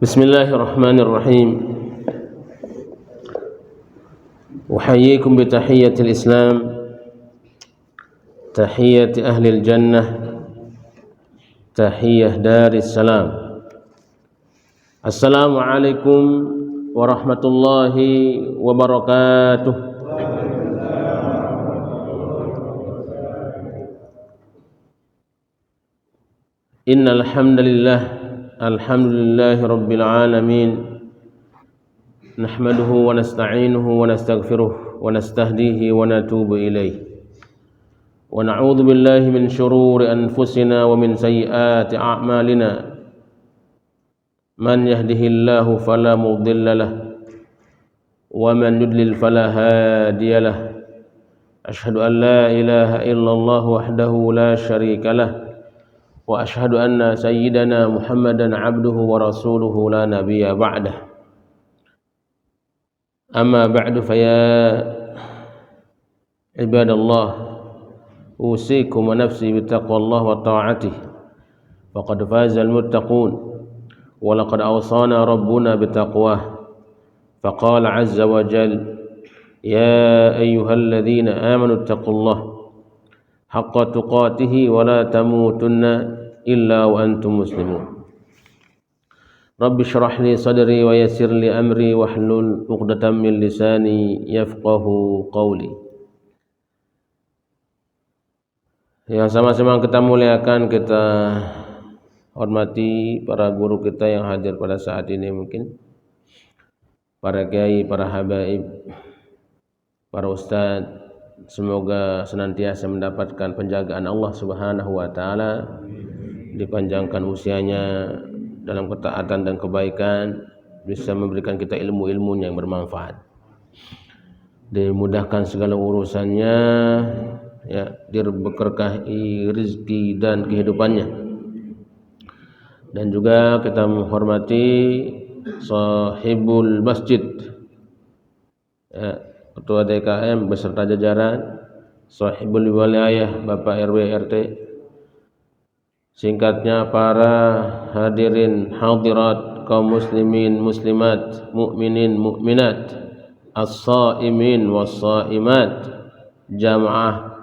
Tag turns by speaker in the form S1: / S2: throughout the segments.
S1: Bismillahirrahmanirrahim. Uhayyikum bi tahiyyatil Islam, tahiyyati ahlil jannah, tahiyyah daris salam. Assalamualaikum warahmatullahi wabarakatuh. Innal hamdalillah alhamdulillahi rabbil alamin. Nahmaduhu wa nasta'inuhu wa nastaghfiruh wa nastahdihi wa natubu ilayh. Wa na'udzu billahi min shururi anfusina wa min sayyiati a'malina. Man yahdihillahu fala mudilla lahu wa man yudlil fala hadiya lahu. Ashhadu an la ilaha illallah wahdahu la syarika lahu wa ashhadu anna sayyidana Muhammadan abduhu wa rasuluhu la nabiyya ba'dah. Amma ba'du faya ibadallah, usikum wa nafsi bittaqwallah wa ta'atih, faqad faza al-muttaqun wa laqad awsana rabbuna bittaqwah. Faqala azza wa jalla ya ayyuhalladzina amanu ittaqullaha haqqa tuqatih wa la tamutunna illa wa antum muslimun. Rabbi shrah li sadri wa yassir li amri wahlul 'uqdatam min lisani yafqahu qawli. Yang sama-sama kita muliakan, kita hormati para guru kita yang hadir pada saat ini, mungkin para kiai, para habaib, para ustadz. Semoga senantiasa mendapatkan penjagaan Allah Subhanahu wa taala, dipanjangkan usianya dalam ketaatan dan kebaikan, bisa memberikan kita ilmu-ilmu yang bermanfaat, dimudahkan segala urusannya, ya, diberkahi rezeki dan kehidupannya. Dan juga kita menghormati sahibul masjid, ya, Ketua DKM beserta jajaran, sahibul wilayah, Bapak RW RT, singkatnya para hadirin hadirat, kaum muslimin muslimat, mukminin mukminat, as-shaimin was-shaimat, jamaah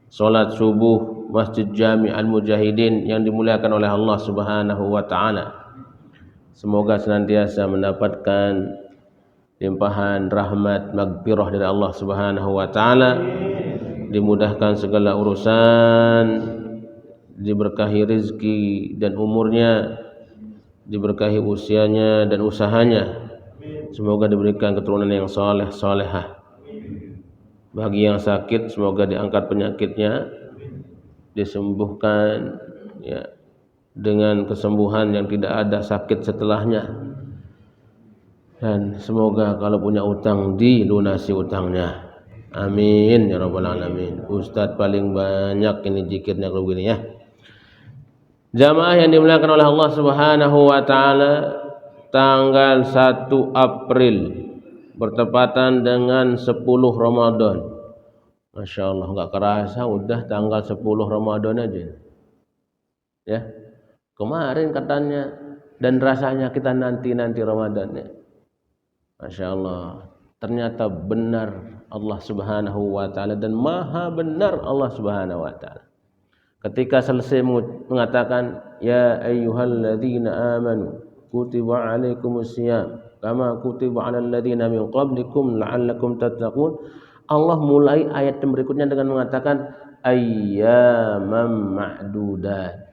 S1: salat subuh Masjid Jami' Al-Mujahidin yang dimuliakan oleh Allah Subhanahu wa taala. Semoga senantiasa mendapatkan limpahan rahmat maghfirah dari Allah Subhanahu wa taala, dimudahkan segala urusan, diberkahi rezeki dan umurnya, diberkahi usianya dan usahanya. Semoga diberikan keturunan yang saleh salehah. Bagi yang sakit, semoga diangkat penyakitnya, disembuhkan, ya, dengan kesembuhan yang tidak ada sakit setelahnya. Dan semoga kalau punya utang dilunasi utangnya. Amin ya rabbal alamin. Ustadz paling banyak ini zikirnya kalau begini, ya. Jamaah yang dimuliakan oleh Allah Subhanahu wa taala, tanggal 1 April bertepatan dengan 10 Ramadan. Masya Allah, enggak kerasa udah tanggal 10 Ramadan aja, ya. Kemarin katanya, dan rasanya kita nanti Ramadannya. Masya Allah, ternyata benar Allah Subhanahu wa ta'ala, dan maha benar Allah Subhanahu wa ta'ala ketika selesai mengatakan ya ayyuhalladzina amanu kutiba alaikumusiyam kama kutiba alal ladzina min qablikum la'allakum tattaqun. Allah mulai ayat yang berikutnya dengan mengatakan ayyamam ma'dudat,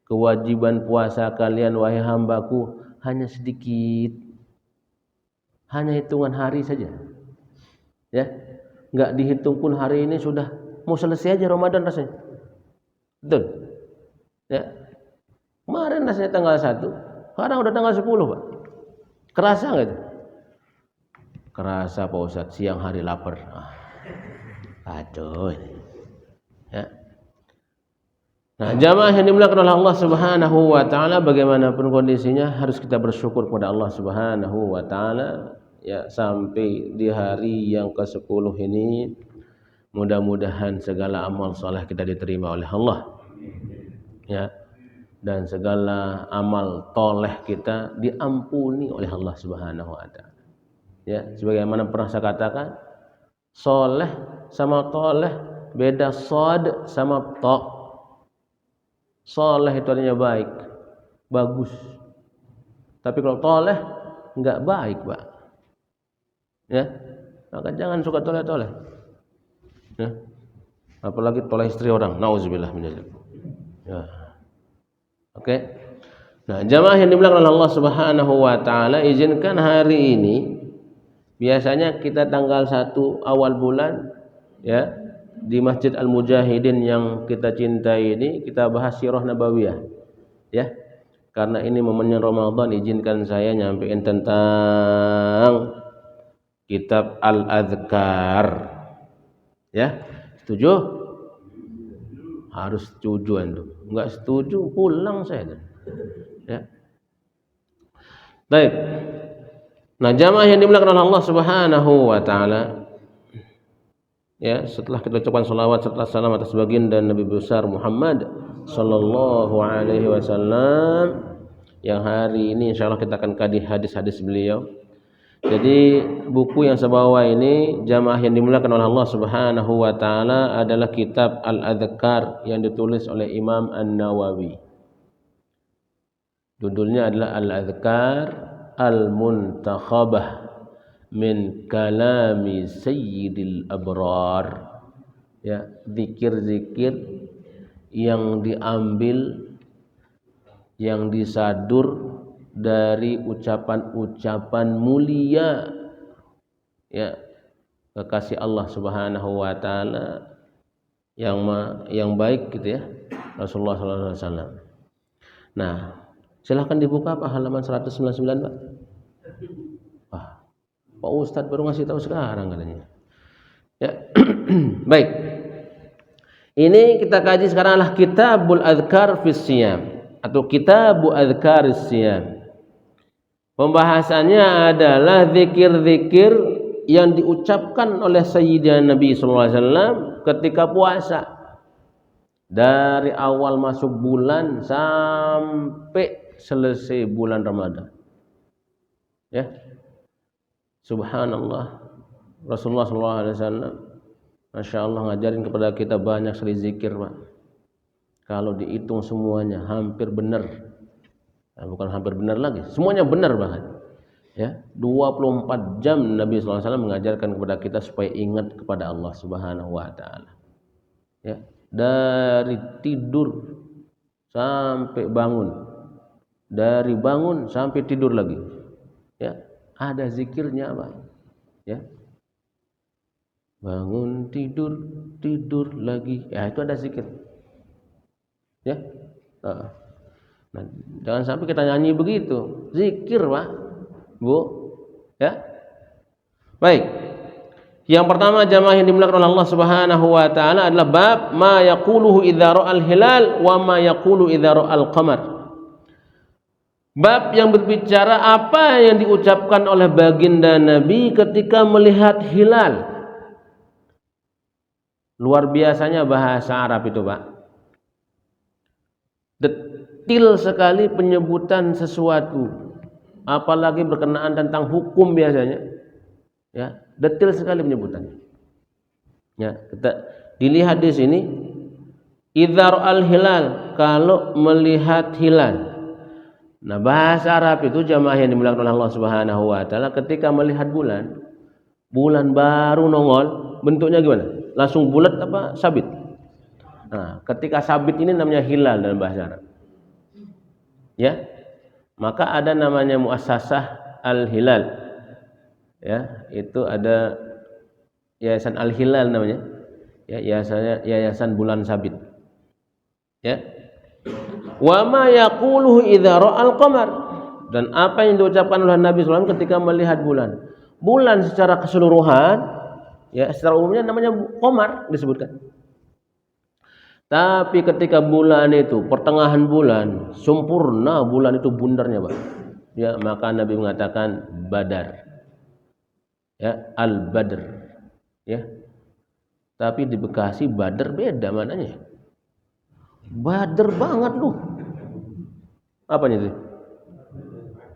S1: kewajiban puasa kalian wahai hambaku hanya sedikit, hanya hitungan hari saja, ya, nggak dihitung pun hari ini sudah mau selesai aja Ramadan rasanya, betul, ya. Kemarin rasanya tanggal 1, sekarang udah tanggal 10, Pak. Kerasa nggak itu? Kerasa Pak Ustadz, siang hari lapar. Aduh, ya. Nah, jamaah yang dimuliakan oleh Allah Subhanahu wa taala, bagaimanapun kondisinya harus kita bersyukur kepada Allah Subhanahu wa taala, ya, sampai di hari yang ke-10 ini. Mudah-mudahan segala amal saleh kita diterima oleh Allah, ya. dan segala amal toleh kita diampuni oleh Allah Subhanahu wa taala. Ya, sebagaimana pernah saya katakan, soleh sama toleh beda shad sama ta. Soleh itu artinya baik, bagus. Tapi kalau toleh enggak baik, Pak. Ya. Maka jangan suka toleh-toleh. Ya. Apalagi toleh istri orang. Nauzubillah min dzalik. Ya. Oke. Nah, jamaah yang dimuliakan oleh Allah Subhanahu wa taala, izinkan hari ini biasanya kita tanggal 1 awal bulan ya di Masjid Al-Mujahidin yang kita cintai ini kita bahas sirah nabawiyah. Ya. Karena ini momennya Ramadan, izinkan saya nyampein tentang kitab Al-Adhkar. Ya. Setuju? Harus setuju antum. Enggak setuju pulang saya. Ya. Baik. Nah, jamaah yang dimuliakan oleh Allah Subhanahu wa taala. Ya, setelah kita ucapkan salawat serta salam atas baginda Nabi besar Muhammad sallallahu alaihi wasallam, yang hari ini insyaallah kita akan kaji hadis-hadis beliau. Jadi buku yang saya bawa ini, jamaah yang dimuliakan oleh Allah Subhanahu wa taala, adalah kitab Al-Adhkar yang ditulis oleh Imam An-Nawawi. Judulnya adalah Al-Adhkar Al-Muntakhabah min kalami sayyidil abrar. Ya, zikir-zikir yang diambil, yang disadur dari ucapan-ucapan mulia ya kekasih Allah Subhanahu wa taala yang baik gitu ya, Rasulullah sallallahu alaihi wasallam. Nah, silahkan dibuka Pak halaman 199, Pak. Pak Ustadz baru ngasih tahu sekarang katanya. Ya. Baik. Ini kita kaji sekarang adalah Kitabul Adhkar fis Siyam atau Kitabu Adhkaris Siyam. Pembahasannya adalah zikir-zikir yang diucapkan oleh Sayyidina Nabi sallallahu alaihi wasallam ketika puasa. Dari awal masuk bulan sampai selesai bulan Ramadan. Ya. Subhanallah, Rasulullah SAW, Masya Allah, ngajarin kepada kita banyak sekali zikir, Pak. Kalau dihitung semuanya hampir benar, nah, bukan hampir benar lagi, semuanya benar bahkan. Ya, 24 jam Nabi SAW mengajarkan kepada kita supaya ingat kepada Allah Subhanahu Wa Taala. Ya, dari tidur sampai bangun, dari bangun sampai tidur lagi. Ya. Ada zikirnya, Pak. Ya. Bangun tidur, tidur lagi. Ya, itu ada zikir. Ya. Nah, jangan sampai kita nyanyi begitu. Zikir, Pak. Bu. Ya. Baik. Yang pertama jamaah yang dimuliakan oleh Allah Subhanahu wa taala adalah bab ma yaquluhu idza ra'al hilal wa ma yaqulu idza ra'al qamar. Bab yang berbicara apa yang diucapkan oleh baginda Nabi ketika melihat hilal. Luar biasanya bahasa Arab itu, Pak. Detil sekali penyebutan sesuatu, apalagi berkenaan tentang hukum biasanya. Ya, detil sekali penyebutannya. Ya, kita dilihat di sini idza ra'al hilal, kalau melihat hilal. Nah, bahasa Arab itu jamaah yang dimuliakan oleh Allah Subhanahu wa taala, ketika melihat bulan baru nongol, bentuknya gimana? Langsung bulat apa sabit? Nah, ketika sabit ini namanya hilal dalam bahasa Arab. Ya. Maka ada namanya Muassasah Al-Hilal. Ya, itu ada Yayasan Al-Hilal namanya. Ya, yayasan bulan sabit. Ya. Wa ma yaquluhu idza ra'al qamar, dan apa yang diucapkan oleh Nabi SAW ketika melihat bulan. Bulan secara keseluruhan ya secara umumnya namanya qamar disebutkan. Tapi ketika bulan itu pertengahan bulan, sempurna bulan itu bundarnya, Pak. Ya, maka Nabi mengatakan Badar. Ya, Al-Badr. Ya. Tapi di Bekasi Badar beda mananya. Badar banget lu. Apanya itu?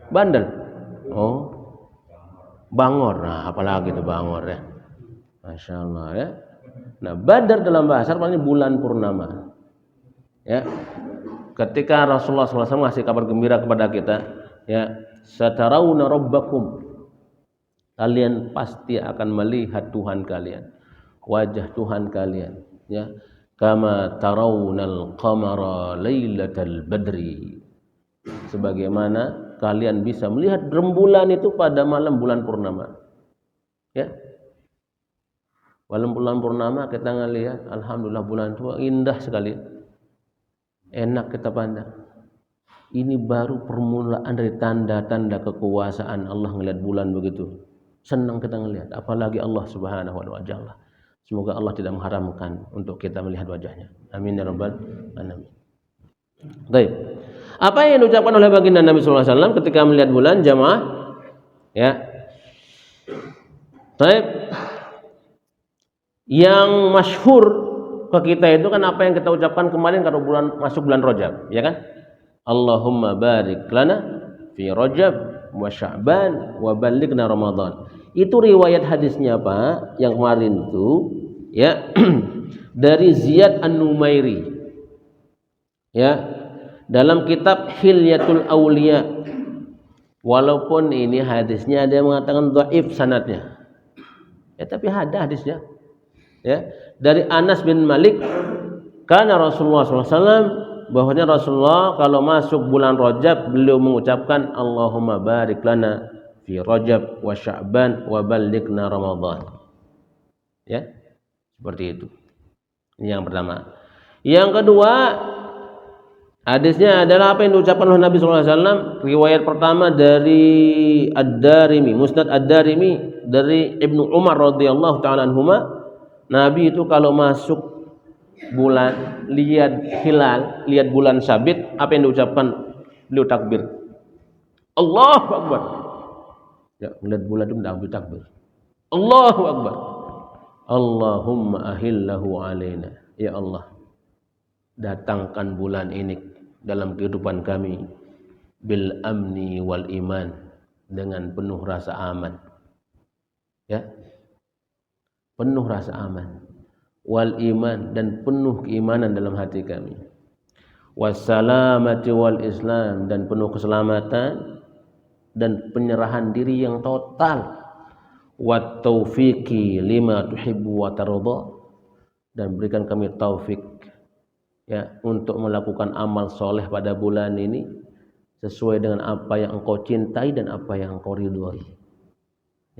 S1: Bandel. Oh, bangor. Nah, apalagi itu bangor ya. Masya Allah ya. Nah, Badar dalam bahasa Arab artinya bulan purnama. Ya. Ketika Rasulullah SAW ngasih kabar gembira kepada kita, ya, satarawna rabbakum. Kalian pasti akan melihat Tuhan kalian, wajah Tuhan kalian, ya. Kama tarawnal qamara lailatal badri. Sebagaimana kalian bisa melihat rembulan itu pada malam bulan purnama. Ya. Malam bulan purnama kita ngelihat, alhamdulillah bulan itu indah sekali. Enak kita pandang. Ini baru permulaan dari tanda-tanda kekuasaan Allah ngelihat bulan begitu. Senang kita ngelihat, apalagi Allah Subhanahu wa ta'ala. Semoga Allah tidak mengharamkan untuk kita melihat wajahnya. Amin ya rabbal alamin. Baik. Apa yang diucapkan oleh baginda Nabi sallallahu alaihi wasallam ketika melihat bulan jamaah? Ya. Baik. Yang masyhur ke kita itu kan apa yang kita ucapkan kemarin kalau masuk bulan Rajab, ya kan? Allahumma barik lana fi Rajab wa Sya'ban wa ballighna Ramadan. Itu riwayat hadisnya Pak yang kemarin itu ya dari Ziyad An-Numairi. Ya, dalam kitab Hilyatul Auliya. Walaupun ini hadisnya ada yang mengatakan dhaif sanadnya. Ya, tapi ada hadisnya. Ya, dari Anas bin Malik karena Rasulullah SAW bahwasanya Rasulullah kalau masuk bulan Rajab beliau mengucapkan Allahumma barik lana fi Rajab wa Sya'ban wa ballighna Ramadan. Ya. Seperti itu. Ini yang pertama. Yang kedua, hadisnya adalah apa yang diucapkan oleh Nabi sallallahu alaihi wasallam. Riwayat pertama dari Ad-Darimi, Musnad Ad-Darimi dari Ibnu Umar radhiyallahu taala anhuma. Nabi itu kalau masuk bulan, lihat hilal, lihat bulan sabit, apa yang diucapkan? Beliau takbir. Allahu Akbar. Ya, melihat bulan itu takbir. Allahu Akbar. Allahumma ahillahu alaina. Ya Allah, datangkan bulan ini dalam kehidupan kami bil amni wal iman, dengan penuh rasa aman. Ya. Penuh rasa aman. Wal iman, dan penuh keimanan dalam hati kami. Wassalamati wal islam, dan penuh keselamatan dan penyerahan diri yang total. Wat taufiqi lima tuhibbu wa tarda, dan berikan kami taufik ya untuk melakukan amal soleh pada bulan ini sesuai dengan apa yang engkau cintai dan apa yang engkau ridhoi.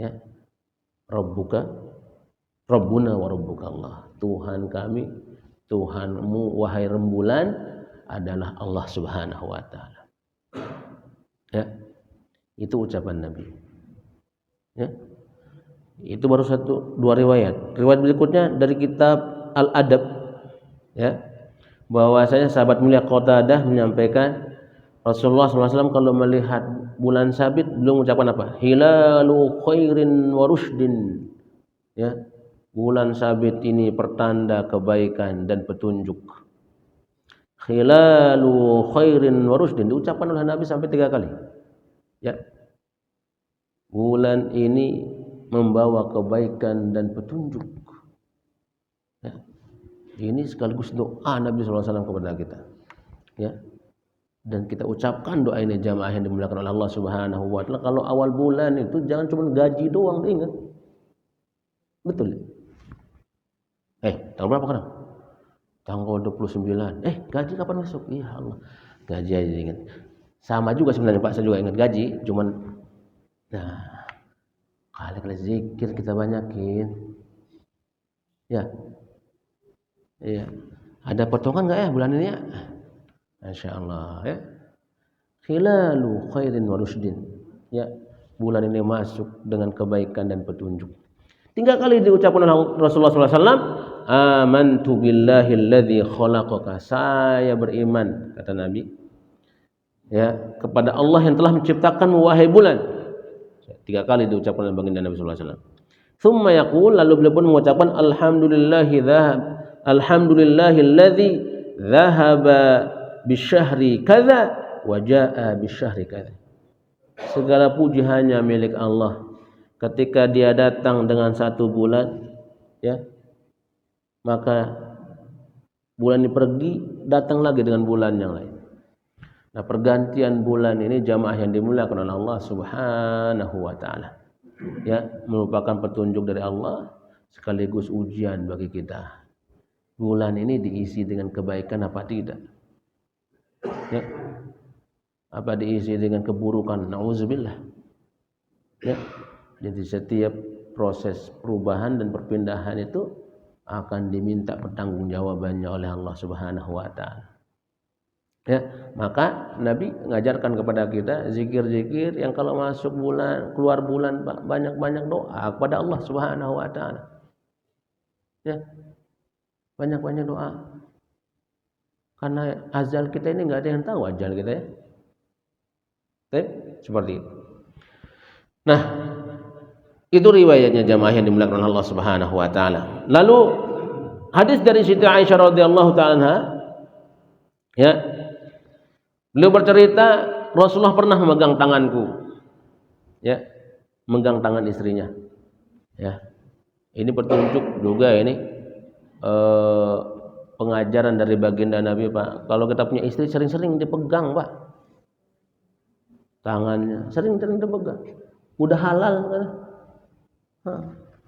S1: Ya. Rabbuna wa rabbuka Allah. Tuhan kami, Tuhanmu wahai rembulan adalah Allah Subhanahu wa taala. Ya. Itu ucapan Nabi. Ya. Itu baru dua riwayat. Riwayat berikutnya dari kitab Al-Adab, ya. Bahwasanya sahabat mulia Qatadah menyampaikan Rasulullah SAW kalau melihat bulan sabit beliau mengucapkan apa? Hilalu khairin wa rushdin. Ya. Bulan sabit ini pertanda kebaikan dan petunjuk. Hilalu khairin wa rushdin diucapkan oleh Nabi sampai 3 kali. Ya. Bulan ini membawa kebaikan dan petunjuk. Ya. Ini sekaligus doa Nabi SAW kepada kita. Ya. Dan kita ucapkan doa ini jamaah yang dimuliakan oleh Allah Subhanahu wa taala. Kalau awal bulan itu jangan cuma gaji doang, ingat. Betul. Tanggal berapa sekarang? Tanggal 29. Gaji kapan masuk? Iya Allah. Gaji aja ingat. Sama juga sebenarnya Pak, saya juga ingat gaji, cuman nah, kali-kali zikir kita banyakin. Ya. Iya. Ada potongan enggak ya bulan ini ya? Masya Allah ya. Hilalu khairin wa rushdin. Ya. Bulan ini masuk dengan kebaikan dan petunjuk. 3 kali diucapkan oleh Rasulullah SAW. Amantu billahi alladzi khalaqaka. Saya beriman, kata Nabi, ya, kepada Allah yang telah menciptakan wahai bulan. 3 kali diucapkan oleh baginda Nabi sallallahu alaihi wasallam. Tsumma yaqul, lalu beliau pun mengucapkan alhamdulillahi alladzi dhahaba bisyahri kadza wa jaa'a bisyahri kadza. Segala puji hanya milik Allah. Ketika dia datang dengan satu bulan, ya, maka bulan ini pergi, datang lagi dengan bulan yang lain. Nah, pergantian bulan ini jamaah yang dimuliakan oleh Allah Subhanahu wa taala. Ya, merupakan petunjuk dari Allah sekaligus ujian bagi kita. Bulan ini diisi dengan kebaikan apa tidak? Ya. Apa diisi dengan keburukan? Nauzubillah. Ya. Jadi setiap proses perubahan dan perpindahan itu akan diminta pertanggungjawabannya oleh Allah Subhanahu wa taala. Ya, maka Nabi mengajarkan kepada kita zikir-zikir yang kalau masuk bulan, keluar bulan banyak-banyak doa kepada Allah Subhanahu wa taala. Ya. Banyak-banyak doa. Karena ajal kita ini enggak ada yang tahu ajal kita, ya. Seperti itu. Nah, itu riwayatnya jamaah yang dimuliakan Allah Subhanahu wa taala. Lalu hadis dari Siti Aisyah radhiyallahu taala, ya. Beliau bercerita Rasulullah pernah memegang tanganku. Ya, memegang tangan istrinya. Ya. Ini petunjuk juga ini pengajaran dari baginda Nabi, Pak. Kalau kita punya istri sering-sering dipegang, Pak. Tangannya sering-sering dipegang. Udah halal kan?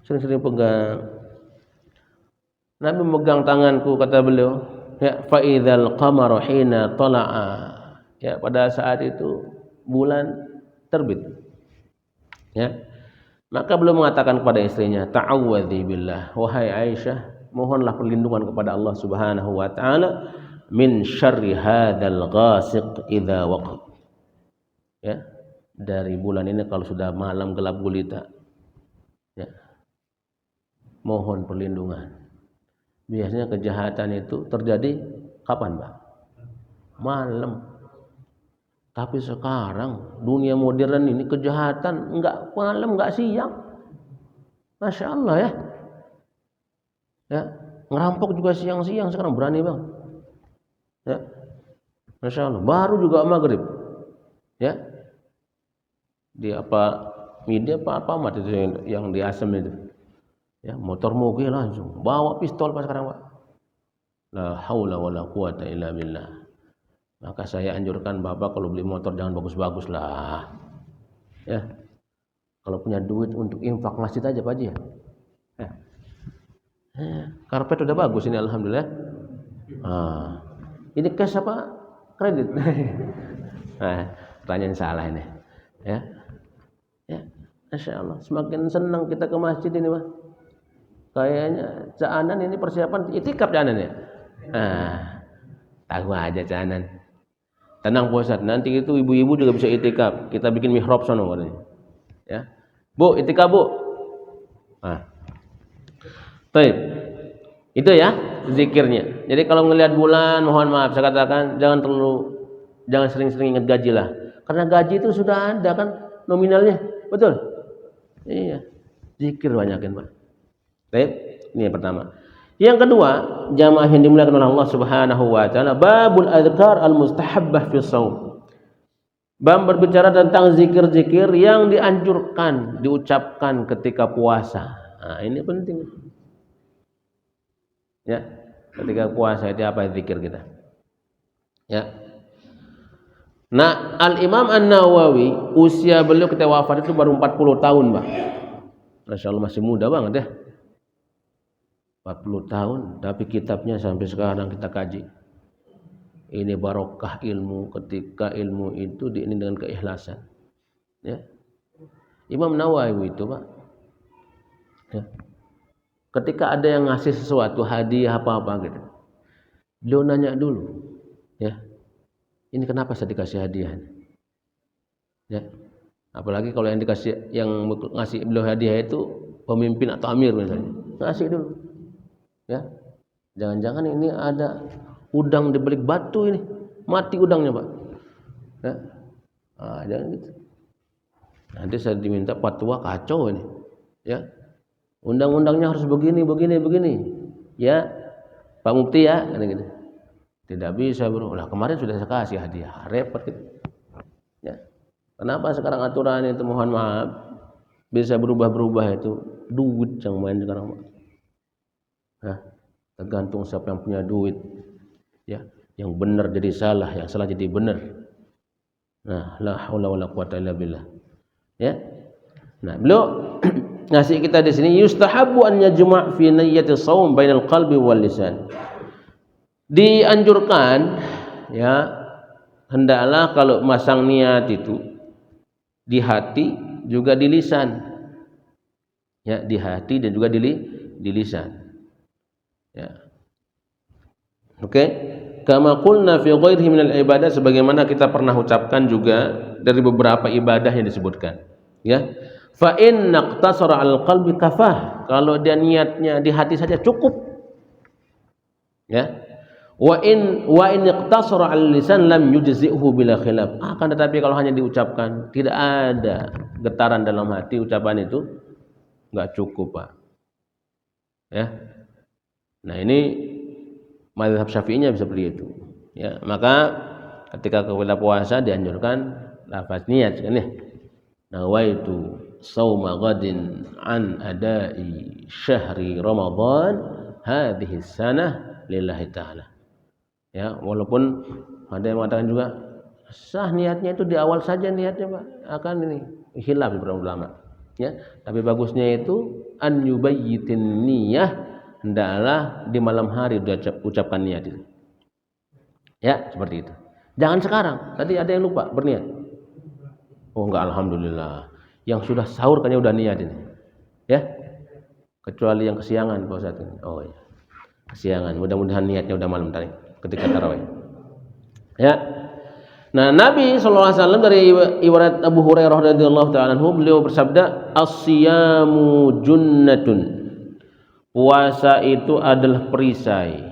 S1: Sering-sering pegang. Nabi memegang tanganku, kata beliau, ya, fa idzal qamaru hina tala'a. Ya, pada saat itu bulan terbit. Ya. Maka beliau mengatakan kepada istrinya, ta'awwadzi billah, wahai Aisyah, mohonlah perlindungan kepada Allah Subhanahu wa taala min syarri hadzal ghasiq idza waqab. Ya, dari bulan ini kalau sudah malam gelap gulita. Ya. Mohon perlindungan. Biasanya kejahatan itu terjadi kapan, Pak? Malam. Tapi sekarang dunia modern ini kejahatan enggak malam, enggak siang. Masya Allah, ya. Ya, ngerampok juga siang-siang sekarang berani, Bang. Ya. Masya Allah, baru juga maghrib. Ya. Di apa media apa mat itu yang di Asem itu. Ya, motor moge langsung bawa pistol pas sekarang, Pak. La haula wala quwata illa billah. Maka saya anjurkan Bapak kalau beli motor jangan bagus-bagus lah. Ya. Kalau punya duit untuk infak masjid aja, Pak Haji, ya. Ya. Karpet udah bagus ini alhamdulillah. Ini cash apa kredit? Pertanyaan salah ini. Ya. Ya, Masya Allah. Semakin senang kita ke masjid ini, Pak. Kayaknya Cak Anan ini persiapan itikaf Cak Anan, ya. Tahu aja Cak Anan. Tenang Pak Ustaz, nanti itu ibu-ibu juga bisa itikaf. Kita bikin mihrab sono katanya. Ya. Bu, itikaf, Bu. Baik. Itu ya zikirnya. Jadi kalau ngelihat bulan, mohon maaf saya katakan jangan sering-sering ingat gaji lah. Karena gaji itu sudah ada kan nominalnya. Betul? Iya. Zikir banyakin, Pak. Baik, ini yang pertama. Yang kedua, jamaah yang dimuliakan oleh Allah Subhanahu wa taala, babul adzkar al-mustahabbah fi shaum. Bab berbicara tentang zikir-zikir yang dianjurkan diucapkan ketika puasa. Nah, ini penting. Ya, ketika puasa itu apa zikir kita? Ya. Nah, Al-Imam An-Nawawi usia beliau ketika wafat itu baru 40 tahun, Pak. Masya Allah masih muda banget ya. 40 tahun, tapi kitabnya sampai sekarang kita kaji. Ini barokah ilmu ketika ilmu itu diiringi dengan keikhlasan. Ya. Imam Nawawi itu, Pak. Ya. Ketika ada yang ngasih sesuatu hadiah apa-apa gitu, beliau nanya dulu, ya, ini kenapa saya dikasih hadiah? Ya, apalagi kalau yang ngasih beliau hadiah itu pemimpin atau amir misalnya, ngasih dulu, ya, jangan-jangan ini ada udang di balik batu ini, mati udangnya, Pak. Ya, jangan gitu. Nanti saya diminta fatwa kacau ini, ya. Undang-undangnya harus begini, ya, Pak Mufti ya, gitu. Tidak bisa bro. Lah kemarin sudah saya kasih hadiah, repot gitu. Ya. Kenapa sekarang aturan itu mohon maaf bisa berubah-berubah itu duit yang main sekarang. Nah, tergantung siapa yang punya duit. Ya, yang benar jadi salah, yang salah jadi benar. Nah, la haula wala quwata illa billah. Ya. Nah, beliau ngasih kita di sini yustahabbu an yajma' fi niyyati shaum bainal qalbi wal lisan. Dianjurkan ya hendaklah kalau masang niat itu di hati juga di lisan. Ya, di hati dan juga di lisan. Ya. Oke. Kama qulna fi ghairihi minal ibadah, sebagaimana kita pernah ucapkan juga dari beberapa ibadah yang disebutkan. Ya. Fa in naqtasara al qalbi kafah. Kalau dia niatnya di hati saja cukup. Ya. Wa in iqtasara al lisan lam yujzi'hu bila khilaf. Akan tetapi kalau hanya diucapkan, tidak ada getaran dalam hati, ucapan itu enggak cukup, Pak. Ya. Nah, ini mazhab Syafi'inya bisa seperti itu. Ya, maka ketika kita puasa dianjurkan lafaz niat kan ya. Nawaitu shauma ghadin an ada'i syahri Ramadan hadhihi sanah lillahi ta'ala. Ya, walaupun ada yang mengatakan juga sah niatnya itu di awal saja niatnya, Pak. Akan ini khilaf beberapa ulama. Ya, tapi bagusnya itu an yubayyitin niyah, hendaklah di malam hari ucapkan niat itu. Ya, seperti itu. Jangan sekarang. Tadi ada yang lupa berniat. Oh enggak, alhamdulillah. Yang sudah sahur kan udah niat ini. Ya. Kecuali yang kesiangan Pak Ustaz ini. Oh iya. Kesiangan. Mudah-mudahan niatnya udah malam tadi ketika tarawih. Ya. Nah, Nabi sallallahu alaihi wasallam dari riwayat Abu Hurairah radhiyallahu taala anhu, beliau bersabda, "As-siyamu junnatun." Puasa itu adalah perisai.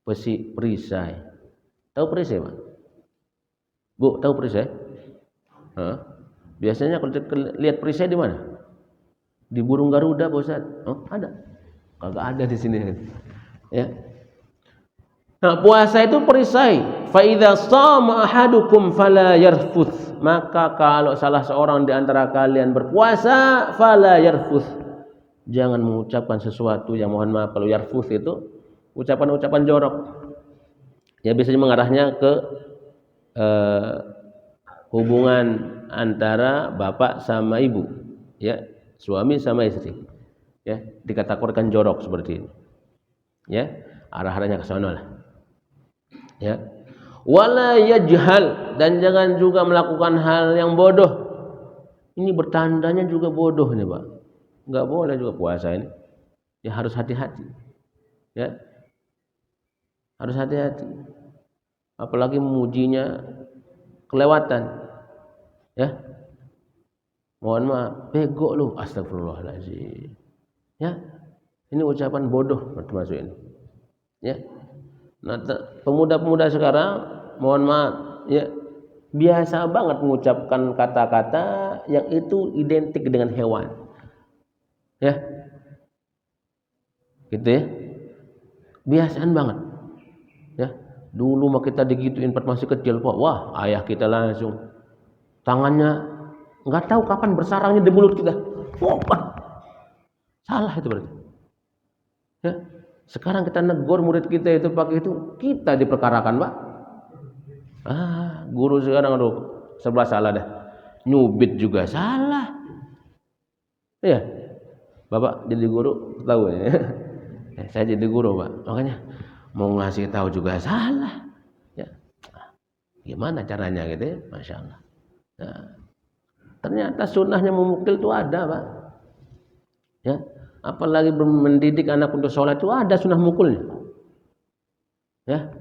S1: Perisai. Tahu perisai, Pak? Bu, tahu perisai? Hah? Biasanya kalau lihat perisai di mana? Di burung Garuda, Pak Ustaz. Oh, ada. Kagak ada di sini. Ya. Nah, puasa itu perisai. Fa idza shama ahadukum fala yarfuth. Maka kalau salah seorang di antara kalian berpuasa, fala yarfuth. Jangan mengucapkan sesuatu yang mohon maaf kalau yarfuth itu ucapan-ucapan jorok. Ya, biasanya mengarahnya ke hubungan antara bapak sama ibu, ya, suami sama istri. Ya, dikategorikan jorok seperti ini. Ya, arah-arahnya ke sana lah. Ya. Wala yajhal, dan jangan juga melakukan hal yang bodoh. Ini bertandanya juga bodoh nih, Pak. Enggak boleh juga puasa ini. Ya harus hati-hati. Ya. Harus hati-hati. Apalagi memujinya kelewatan. Ya. Mohon maaf, bego lu, astagfirullahaladzim. Ya. Ini ucapan bodoh termasuk ini. Ya. Nah, pemuda-pemuda sekarang mohon maaf ya, biasa banget mengucapkan kata-kata yang itu identik dengan hewan. Ya. Gitu ya. Biasaan banget. Ya. Dulu mah kita digituin pas masih kecil, Pak. Wah, ayah kita langsung tangannya enggak tahu kapan bersarangnya di mulut kita. Wah. Salah itu berarti. Ya. Sekarang kita negur murid kita itu pakai itu, kita diperkarakan, Pak. Guru sekarang aduh, serba salah dah. Nyubit juga salah. Iya. Bapak jadi guru tahu ya. Saya jadi guru, Pak. Makanya mau ngasih tahu juga salah. Ya. Gimana caranya gitu ya? Masya Allah. Nah, ternyata sunnahnya memukul itu ada, Pak. Ya. Apalagi mendidik anak untuk sholat itu ada sunnah mukulnya. Ya.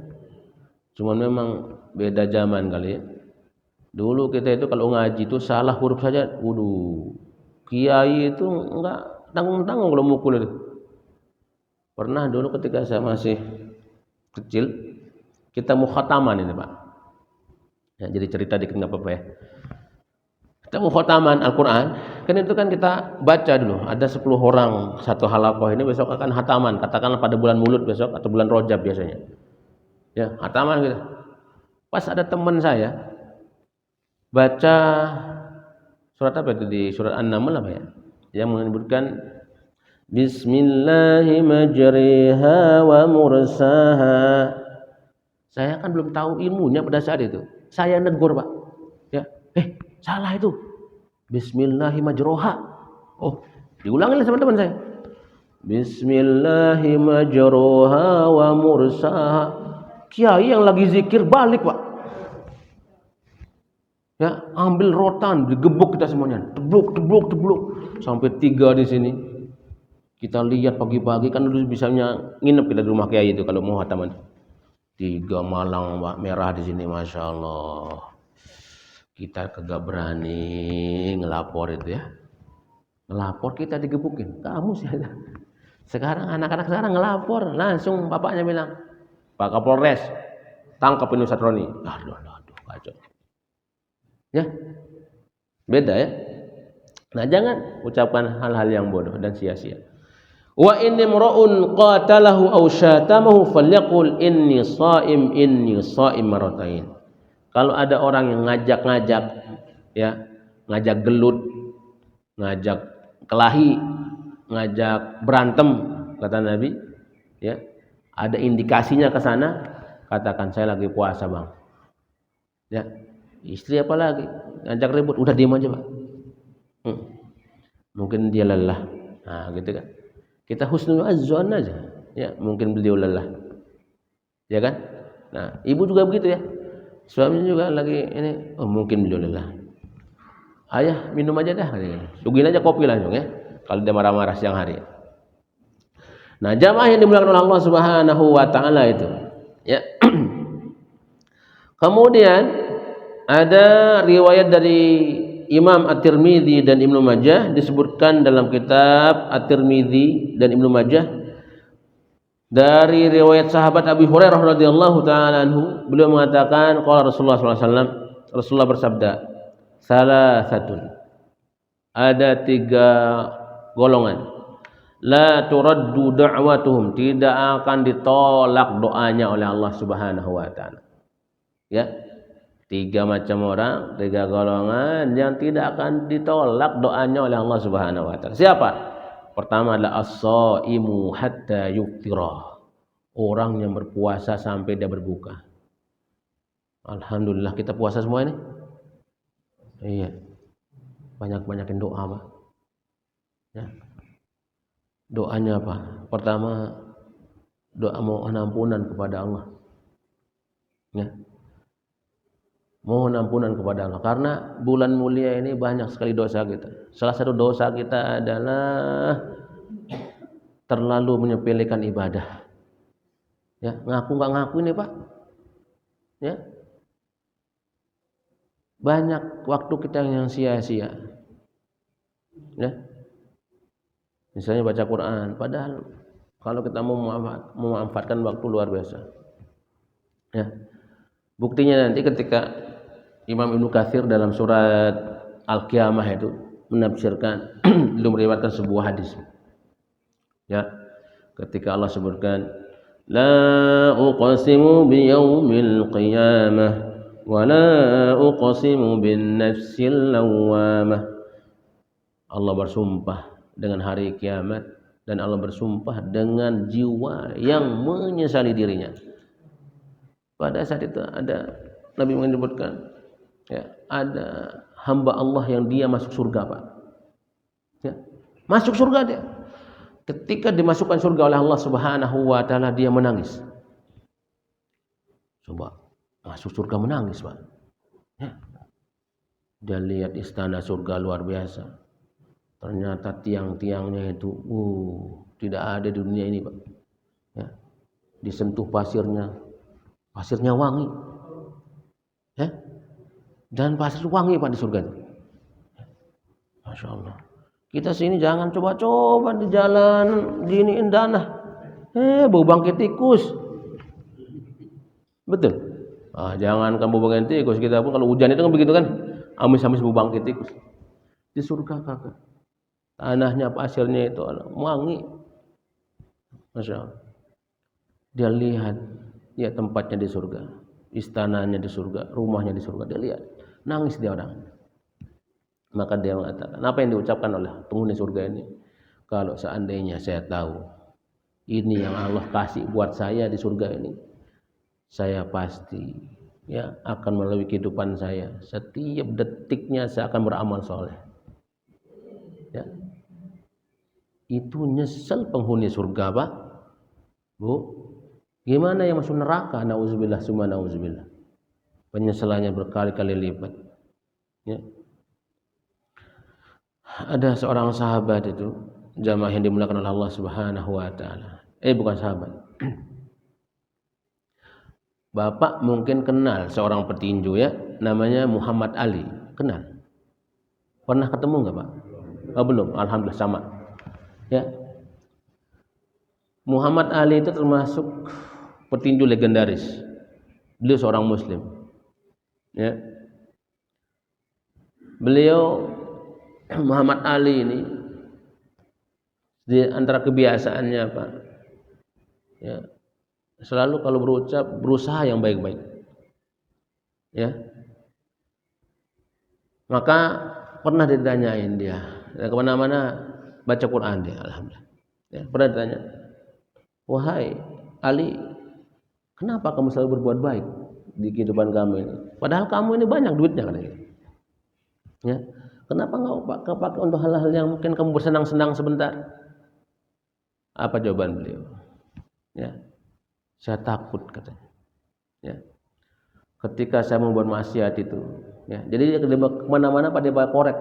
S1: Cuman memang beda zaman kali ya. Dulu kita itu kalau ngaji itu salah huruf saja, kiai itu enggak tanggung-tanggung kalau mukul itu. Pernah dulu ketika saya masih kecil, kita mukhataman ini, Pak. Ya, jadi cerita dikit enggak apa-apa ya. Kita mukhataman Al-Quran, kan itu kan kita baca dulu, ada 10 orang satu halaqah ini, besok akan hataman, katakanlah pada bulan Mulud besok atau bulan Rajab biasanya. Ya, hataman gitu. Pas ada teman saya baca surat apa itu di surat An-Naml apa ya? Yang menyebutkan Bismillahi majriha wa mursaha. Saya kan belum tahu ilmunya pada saat itu. Saya negur, Pak. Ya, salah itu. Bismillahi majroha. Oh, diulangi sama teman saya. Bismillahi majroha wa mursaha. Kiai yang lagi zikir balik, Pak. Ya, ambil rotan, digebuk kita semuanya. Tebluk. Sampai 3 di sini. Kita lihat pagi-pagi kan dulu bisanya nginep kita di rumah kiai itu kalau mau hataman. 3 malang Pak merah di sini, masya Allah. Kita kagak berani ngelapor itu ya. Ngelapor kita digebukin. Kamu sih. Sekarang anak-anak sekarang ngelapor langsung bapaknya bilang, Pak Kapolres tangkap ini Ustaz Roni. Aduh kacau. Ya, beda ya. Nah jangan ucapkan hal-hal yang bodoh dan sia-sia. Wa inni mra'un qatalahu aw syatamahu falyaqul inni shaim maratain. Kalau ada orang yang ngajak ya, ngajak gelut, ngajak kelahi, ngajak berantem kata Nabi, ya. Ada indikasinya ke sana, katakan saya lagi puasa, Bang. Ya. Istri apa lagi ngajak ribut, udah diam aja, Pak. Mungkin dia lelah. Nah, gitu kan. Kita husnul azzan aja, ya mungkin beliau lelah, ya kan? Nah, ibu juga begitu ya, suaminya juga lagi ini, oh mungkin beliau lelah. Ayah minum aja dah, suguhin aja kopi langsung ya, kalau dia marah-marah siang hari. Nah, jamaah yang dimuliakan oleh Allah Subhanahu Wa Taala itu, ya. Kemudian ada riwayat dari Imam At-Tirmidzi dan Ibnu Majah disebutkan dalam kitab At-Tirmidzi dan Ibnu Majah dari riwayat sahabat Abi Hurairah radhiyallahu taala anhu, beliau mengatakan qala Rasulullah sallallahu alaihi wasallam, Rasulullah bersabda, salasatun, ada 3 golongan, la turaddu da'watuhum, tidak akan ditolak doanya oleh Allah Subhanahu wa taala. Ya. 3 macam orang, 3 golongan yang tidak akan ditolak doanya oleh Allah Subhanahu wa taala. Siapa? Pertama adalah as-shaimu hatta yuftira. Orang yang berpuasa sampai dia berbuka. Alhamdulillah kita puasa semua ini. Iya. Banyak-banyakin doa, Pak. Ya. Doanya apa? Pertama doa mohon ampunan kepada Allah. Ya. Mohon ampunan kepada Allah karena bulan mulia ini banyak sekali dosa kita. Salah satu dosa kita adalah terlalu menyepelekan ibadah. Ya, ngaku nggak ngaku ini, Pak. Ya. Banyak waktu kita yang sia-sia. Ya. Misalnya baca Quran, padahal kalau kita mau memanfaatkan waktu luar biasa. Ya. Buktinya nanti ketika Imam Ibnu Katsir dalam surat Al-Qiyamah itu menafsirkan belum meriwayatkan sebuah hadis. Ya, ketika Allah sebutkan la uqsimu biyaumil qiyamah wa la uqsimu bin nafsil lawwamah. Allah bersumpah dengan hari kiamat dan Allah bersumpah dengan jiwa yang menyesali dirinya. Pada saat itu ada Nabi menyebutkan, ya, ada hamba Allah yang dia masuk surga, Pak. Ya, masuk surga dia. Ketika dimasukkan surga oleh Allah Subhanahu wa taala, dia menangis. Coba, masuk surga menangis, Pak. Ya. Dia lihat istana surga luar biasa. Ternyata tiang-tiangnya itu tidak ada di dunia ini, Pak. Ya. Disentuh pasirnya wangi. Ya. Dan pasir wangi, Pak, di surga. Masya Allah. Kita sini jangan coba-coba di jalan giniin tanah. Bau bangkit tikus. Betul. Jangan kamu bangkit tikus. Kita pun kalau hujan itu kan begitu kan. Amis-amis bau bangkit tikus. Di surga kagak. Tanahnya, pasirnya itu wangi. Masya Allah. Dia lihat ya tempatnya di surga, istananya di surga, rumahnya di surga. Dia lihat, nangis dia orang. Maka dia mengatakan, apa yang diucapkan oleh penghuni surga ini? Kalau seandainya saya tahu ini yang Allah kasih buat saya di surga ini, saya pasti ya akan melalui kehidupan saya, setiap detiknya saya akan beramal soleh. Ya. Itu nyesel penghuni surga, Pak. Bu. Gimana yang masuk neraka? Nauzubillah summa nauzubillah. Penyesalannya berkali-kali lipat. Ya. Ada seorang sahabat itu, jamaah yang dimuliakan oleh Allah Subhanahu wa taala. Bukan sahabat. Bapak mungkin kenal seorang petinju ya, namanya Muhammad Ali. Kenal? Pernah ketemu enggak, Pak? Oh, belum. Alhamdulillah sama. Ya. Muhammad Ali itu termasuk petinju legendaris. Beliau seorang muslim. Ya. Beliau Muhammad Ali ini di antara kebiasaannya apa? Ya, selalu kalau berusaha yang baik-baik. Ya. Maka pernah ditanyain dia, kemana-mana baca Quran dia, alhamdulillah. Ya, pernah ditanya, wahai Ali, kenapa kamu selalu berbuat baik di kehidupan kamu ini? Padahal kamu ini banyak duitnya kan? Ya. Kenapa enggak kepakai untuk hal-hal yang mungkin kamu bersenang-senang sebentar? Apa jawaban beliau? Ya, saya takut katanya. Ya, ketika saya membuat maksiat itu, ya, jadi dia kemana-mana pada bawa korek,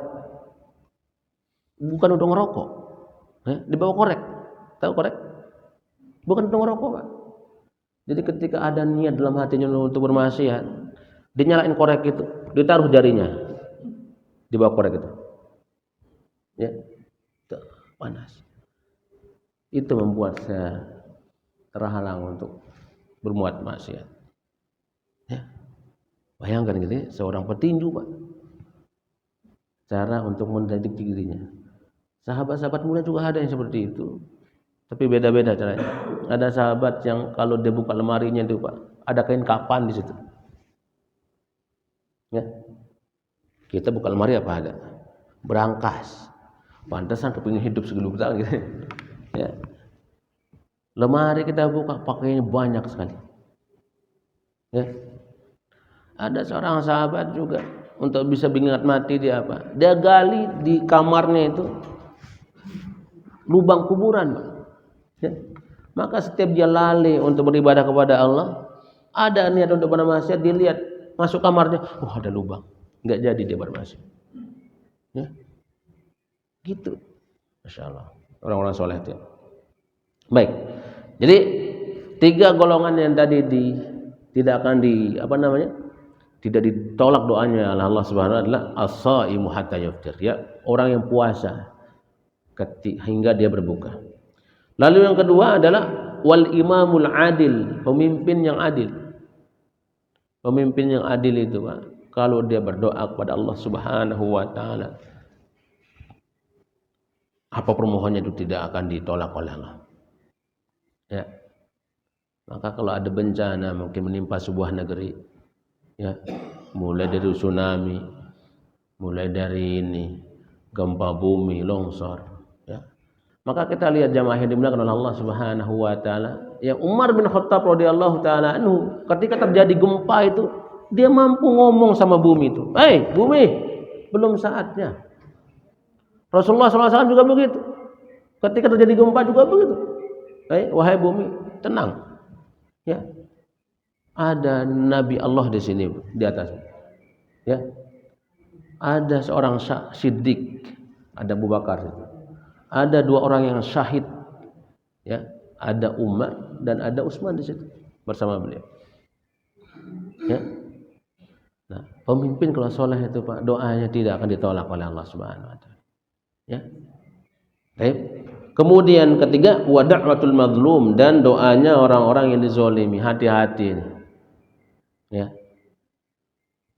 S1: bukan untuk ngerokok, ya, dibawa korek, tahu korek? Bukan untuk ngerokok, Pak. Jadi ketika ada niat dalam hatinya untuk bermaksiat, dia nyalain korek itu, ditaruh jarinya. Di bawah korek itu, ya, panas. Itu membuat saya terhalang untuk berbuat maksiat. Ya, bayangkan gitu ya, seorang petinju, Pak, cara untuk mendidik dirinya. Sahabat-sahabat muda juga ada yang seperti itu, tapi beda-beda caranya. Ada sahabat yang kalau dia buka lemarinya itu, Pak, ada kain kapan di situ. Ya. Kita buka lemari apa ada? Berangkas. Pantesan kepingin hidup segeluk tahun gitu. Ya. Lemari kita buka pakainya banyak sekali. Ya. Ada seorang sahabat juga untuk bisa mengingat mati dia apa? Dia gali di kamarnya itu lubang kuburan, Pak. Ya. Maka setiap dia lalai untuk beribadah kepada Allah, ada niat untuk bermaksiat, dilihat masuk kamarnya, ada lubang. Enggak jadi dia bermaksiat. Ya. Gitu. Masya Allah. Orang-orang soleh itu. Baik. Jadi 3 golongan yang tadi tidak akan tidak ditolak doanya oleh Allah Subhanahu wa taala adalah as-shaimu hatta yaftir, ya, orang yang puasa hingga dia berbuka. Lalu yang kedua adalah wal imamul adil, pemimpin yang adil. Pemimpin yang adil itu, Pak, kalau dia berdoa kepada Allah Subhanahu wa taala, apa permohonannya itu tidak akan ditolak oleh Allah. Ya. Maka kalau ada bencana mungkin menimpa sebuah negeri, ya, mulai dari tsunami, mulai dari gempa bumi, longsor, ya. Maka kita lihat jamaah yang dimuliakan oleh Allah Subhanahu wa taala, ya, Umar bin Khattab radhiyallahu taala anhu, ketika terjadi gempa itu dia mampu ngomong sama bumi itu, "Hei bumi, belum saatnya." Rasulullah SAW juga begitu. Ketika terjadi gempa juga begitu. Wahai bumi, tenang. Ya. Ada Nabi Allah di sini di atas. Ya. Ada seorang siddiq, ada Abu Bakar. Ada 2 orang yang syahid. Ya, ada Umar dan ada Utsman di situ bersama beliau. Ya. Nah, pemimpin kalau soleh itu, Pak, doanya tidak akan ditolak oleh Allah Subhanahu wa taala. Ya. Baik. Kemudian ketiga, wa da'watul mazlum, dan doanya orang-orang yang dizalimi. Hati-hati. Ya.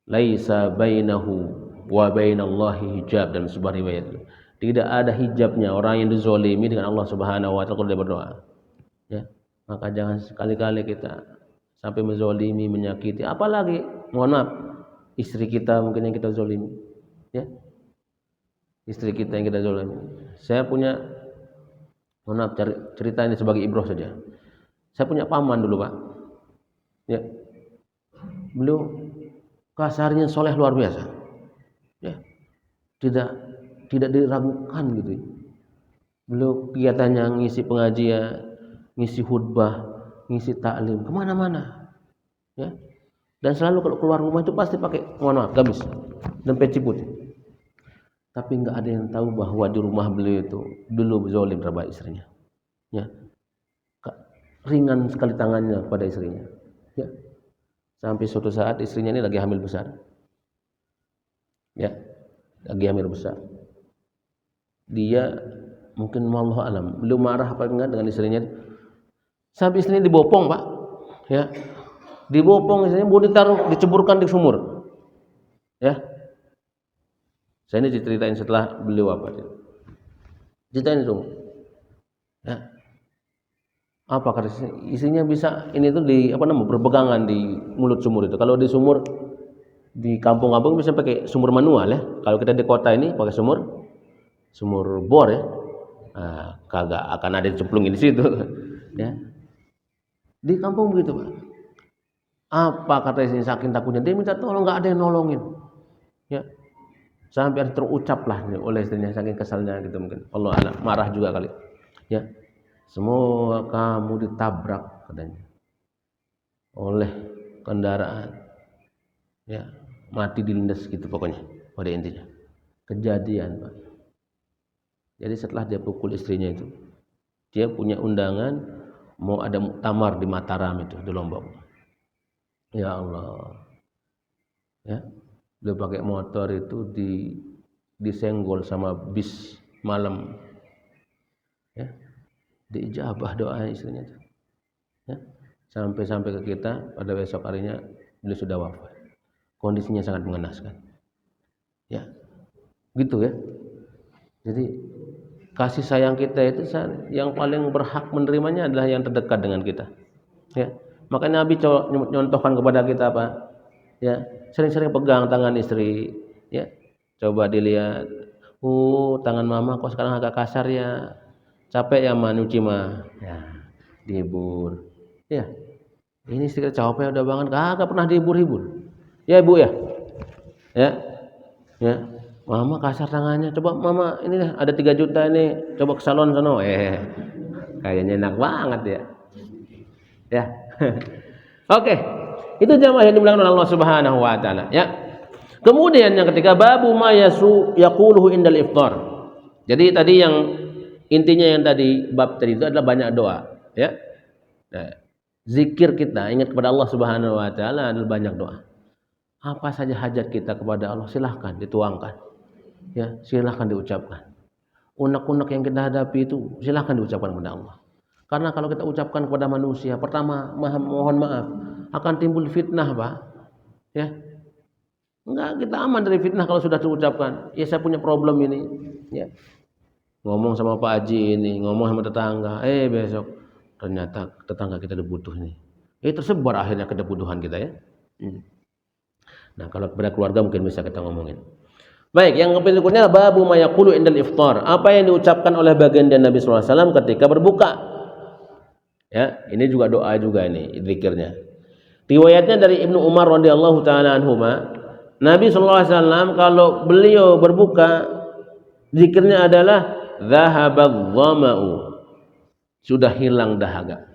S1: Laisa bainahu wa bainallahi hijab, dalam sebuah riwayat. Tidak ada hijabnya orang yang dizalimi dengan Allah Subhanahu wa taala kalau dia berdoa. Ya. Maka jangan sekali-kali kita sampai menzalimi, menyakiti, apalagi mohon maaf istri kita mungkin yang kita zalimi, ya. Istri kita yang kita zalimi. Saya punya, mohon maaf cerita ini sebagai ibrah saja. Saya punya paman dulu, Pak. Ya. Beliau kasarnya soleh luar biasa. Ya. Tidak diragukan gitu. Beliau kegiatannya ngisi pengajian, ngisi khutbah, ngisi taklim kemana-mana, ya. Dan selalu kalau keluar rumah itu pasti pakai, mohon maaf, gamis dan peci putih. Tapi nggak ada yang tahu bahwa di rumah beliau itu dulu zalim terhadap istrinya, ya. Ringan sekali tangannya pada istrinya, ya. Sampai suatu saat istrinya ini lagi hamil besar, ya, lagi hamil besar. Dia mungkin wallahu alam, beliau marah apa enggak dengan istrinya. Sampai istrinya dibopong, Pak. Ya. Dibopong istrinya, mau ditaruh, diceburkan di sumur. Ya. Saya ini diceritain setelah beliau wafat. Ceritain itu. Ya. Apa kata istrinya bisa ini tuh di berpegangan di mulut sumur itu. Kalau di sumur di kampung-kampung bisa pakai sumur manual, ya. Kalau kita di kota ini pakai sumur bor, ya. Nah, kagak akan ada dicemplungin di situ. Ya. Di kampung begitu, Pak. Apa kata istrinya, saking takutnya dia minta tolong, nggak ada yang nolongin, ya. Sampai terucap lah oleh istrinya saking kesalnya gitu, mungkin Allah alam, marah juga kali, ya. Semua kamu ditabrak katanya oleh kendaraan, ya, mati dilindas gitu pokoknya pada intinya kejadian, Pak. Jadi setelah dia pukul istrinya itu, dia punya undangan mau ada muktamar di Mataram itu, di Lombok. Ya Allah, ya, dia pakai motor itu disenggol sama bis malam, ya, diijabah doa istrinya, ya, sampai ke kita pada besok harinya beliau sudah wafat. Kondisinya sangat mengenaskan, ya, gitu ya. Jadi kasih sayang kita itu yang paling berhak menerimanya adalah yang terdekat dengan kita, ya. Makanya Nabi nyontohkan kepada kita apa, ya, sering-sering pegang tangan istri, ya. Coba dilihat, tangan mama kok sekarang agak kasar ya, capek ya nyuci mah, ya, dihibur, ya. Ini istri capek udah banget, kagak pernah dihibur-hibur, ya ibu ya, ya. Mama kasar tangannya, coba mama ini ada 3 juta ini, coba ke salon sono, kayaknya enak banget ya, ya. Oke, itu jamaah yang dimuliakan oleh Allah Subhanahu wa taala, ya. Kemudian yang ketiga, babu ma yaquluhu indal iftar. Jadi tadi yang intinya yang tadi bab tadi itu adalah banyak doa, ya. Nah, zikir kita ingat kepada Allah Subhanahu wa taala adalah banyak doa. Apa saja hajat kita kepada Allah silahkan dituangkan, ya, silahkan diucapkan. Unek-unek yang kita hadapi itu silahkan diucapkan kepada Allah. Karena kalau kita ucapkan kepada manusia, pertama mohon maaf, akan timbul fitnah, Pak. Ya. Enggak, kita aman dari fitnah kalau sudah diucapkan. Ya, saya punya problem ini, ya. Ngomong sama Pak Haji ini, ngomong sama tetangga, besok ternyata tetangga kita ada butuh nih. Tersebar akhirnya kebutuhan kita, ya. Nah, kalau kepada keluarga mungkin bisa kita ngomongin. Baik, yang berikutnya babu ma yaqulu indal iftar. Apa yang diucapkan oleh baginda Nabi sallallahu alaihi wasallam ketika berbuka? Ya, ini juga doa juga ini zikirnya. Riwayatnya dari Ibnu Umar radhiyallahu taala anhuma, Nabi sallallahu alaihi wasallam kalau beliau berbuka zikirnya adalah dzahabadz dhama'u, sudah hilang dahaga.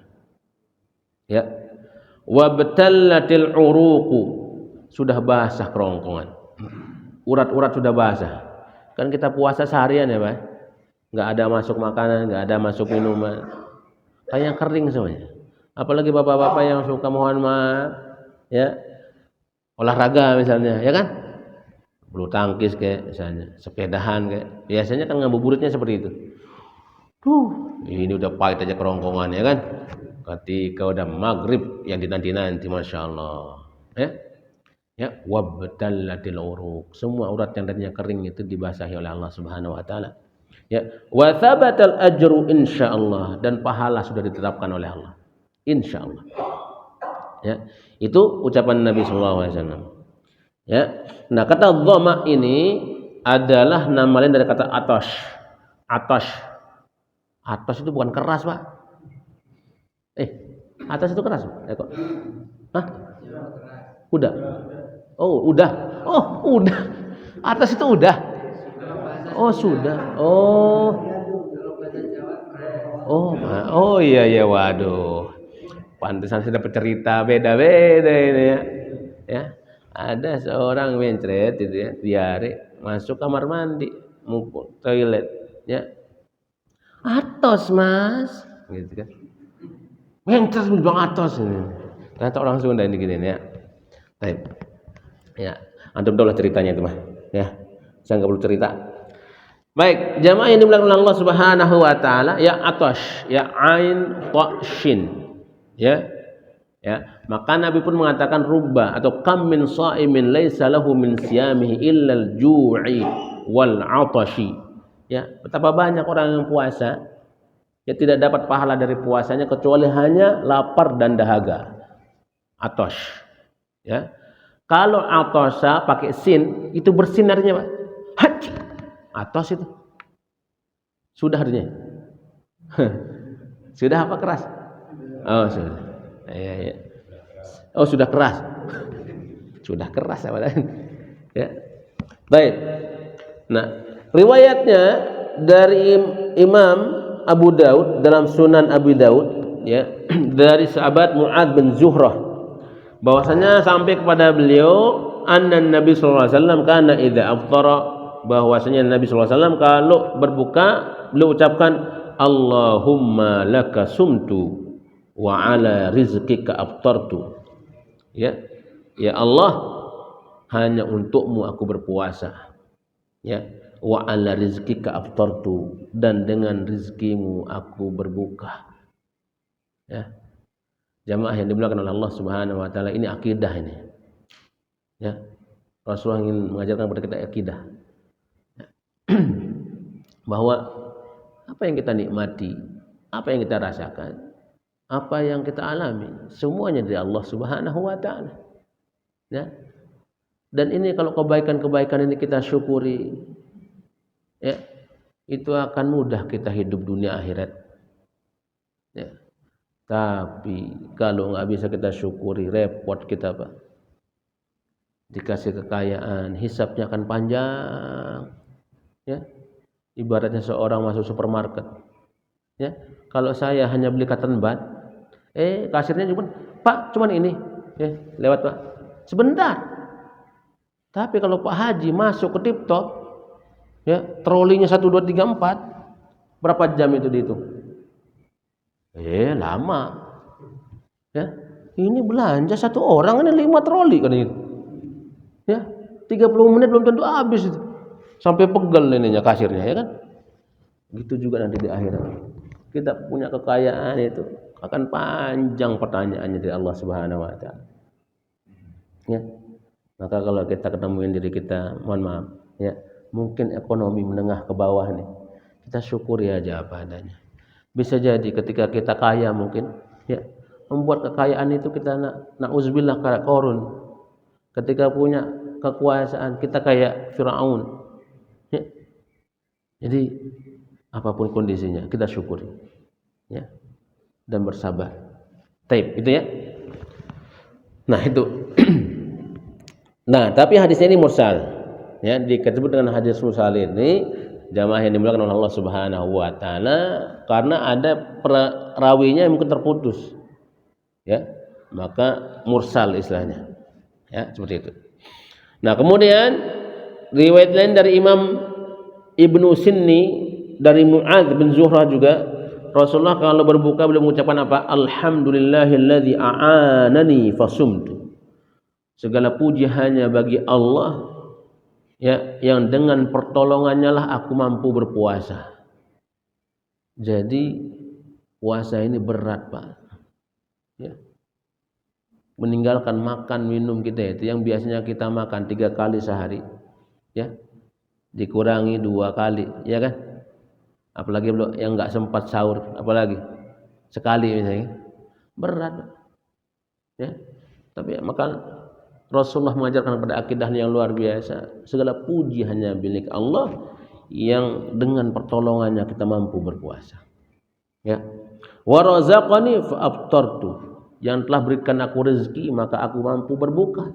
S1: Ya. Wabtallatil uruqu, sudah basah kerongkongan. Urat-urat sudah basah. Kan kita puasa seharian ya, Pak. Enggak ada masuk makanan, enggak ada masuk minuman. Kayak kering semuanya. Apalagi bapak-bapak yang suka mohon maaf, ya, olahraga misalnya, ya kan? Bulu tangkis kayak misalnya, sepedahan kayak. Biasanya kan ngabuburitnya seperti itu. Ini udah pahit aja kerongkongan, ya kan? Ketika udah maghrib yang dinanti-nanti, masya Allah, ya. Ya, wabtallatil uruq, semua urat yang tadinya kering itu dibasahi oleh Allah Subhanahu wa taala. Ya, wa thabatal ajru insyaallah, dan pahala sudah ditetapkan oleh Allah. Insyaallah. Ya, itu ucapan Nabi sallallahu alaihi wasallam. Ya. Nah, kata dhama ini adalah nama lain dari kata atash. Atash. Atash itu bukan keras, Pak. Atas itu keras. Kok? Hah? Udah. Oh, udah. Oh, udah. Atas itu udah. Oh, sudah. Oh. Oh iya iya, waduh. Pantesan sudah cerita beda-beda ini ya. Ya. Ada seorang mencret itu ya, diare, masuk kamar mandi, mukul toilet, ya. Atos, Mas. Gitu kan. Mencret bilang atos ini. Kata orang Sunda ini gini ya. Baik. Ya, antum tahu lah ceritanya itu mah. Ya. Saya enggak perlu cerita. Baik, jamaah yang dimuliakan oleh Allah Subhanahu wa taala, ya atash, ya ain ta shin. Ya. Ya, maka Nabi pun mengatakan rubba atau kam min shaimin laisa lahu min siyamihi illa al-ju'i wal 'atashi. Ya, betapa banyak orang yang puasa ya tidak dapat pahala dari puasanya kecuali hanya lapar dan dahaga. Atash. Ya. Kalau atosha pakai sin itu bersinarnya, Pak. Haji. Atos itu. Sudah artinya. Sudah apa keras? Oh, sudah. Ya. Oh, sudah keras. Sudah keras apa tadi? Ya. Baik. Nah, riwayatnya dari Imam Abu Daud dalam Sunan Abu Daud ya, dari sahabat Mu'adz bin Zuhrah bahwasanya sampai kepada beliau anna Nabi sallallahu alaihi wasallam kana idza aftara, bahwasanya Nabi sallallahu alaihi wasallam kalau berbuka beliau ucapkan Allahumma laka sumtu wa ala rizqika aftartu. Ya. Ya Allah, hanya untukmu aku berpuasa. Ya. Wa ala rizqika aftartu, dan dengan rizkimu aku berbuka. Ya. Jamaah yang dimuliakan oleh Allah Subhanahu wa taala, ini akidah ini. Ya. Rasulullah ingin mengajarkan kepada kita akidah. Ya. Bahwa apa yang kita nikmati, apa yang kita rasakan, apa yang kita alami, semuanya dari Allah Subhanahu wa taala. Ya. Dan ini kalau kebaikan-kebaikan ini kita syukuri, ya, itu akan mudah kita hidup dunia akhirat. Ya. Tapi kalau nggak bisa kita syukuri, repot kita, Pak. Dikasih kekayaan, hisabnya akan panjang. Ya. Ibaratnya seorang masuk supermarket. Ya. Kalau saya hanya beli cotton bud, kasirnya cuma, Pak, cuman ini. Ya, lewat, Pak. Sebentar. Tapi kalau Pak Haji masuk ke TikTok, ya, trolinya 1 2 3 4, berapa jam itu dihitung? Lama. Ya. Ini belanja satu orang ini 5 troli kan itu. Ya, 30 menit belum tentu habis itu. Sampai pegel ininya kasirnya, ya kan? Gitu juga nanti di akhirat. Kita punya kekayaan itu akan panjang pertanyaannya dari Allah Subhanahu wa taala. Ya. Maka kalau kita ketemuin diri kita, mohon maaf, ya, mungkin ekonomi menengah ke bawah nih. Kita syukuri aja apa adanya. Bisa jadi ketika kita kaya mungkin, ya, membuat kekayaan itu kita na'udzubillah kayak Qarun. Ketika punya kekuasaan kita kayak Firaun. Ya. Jadi apapun kondisinya kita syukuri, ya, dan bersabar. Taib, itu ya. Nah, itu. Nah, tapi hadisnya ini mursal. Ya, disebut dengan hadis mursal ini jamaah yang dimuliakan oleh Allah Subhanahu wa taala karena ada rawinya yang mungkin terputus. Ya, maka mursal istilahnya. Ya, seperti itu. Nah, kemudian riwayat lain dari Imam Ibnu Sinni dari Mu'adz bin Zuhrah juga, Rasulullah kalau berbuka beliau mengucapkan apa? Alhamdulillahilladzi a'anani fasumtu. Segala puji hanya bagi Allah, ya, yang dengan pertolongannya lah aku mampu berpuasa. Jadi puasa ini berat, Pak. Ya. Meninggalkan makan minum kita itu yang biasanya kita makan 3 kali sehari, ya, dikurangi 2 kali, ya kan? Apalagi yang nggak sempat sahur, apalagi sekali misalnya, berat, ya. Tapi maka Rasulullah mengajarkan pada akidah yang luar biasa. Segala puji hanya milik Allah yang dengan pertolongannya kita mampu berpuasa. Ya. Wa razaqani fa aftartu. Yang telah berikan aku rezeki maka aku mampu berbuka.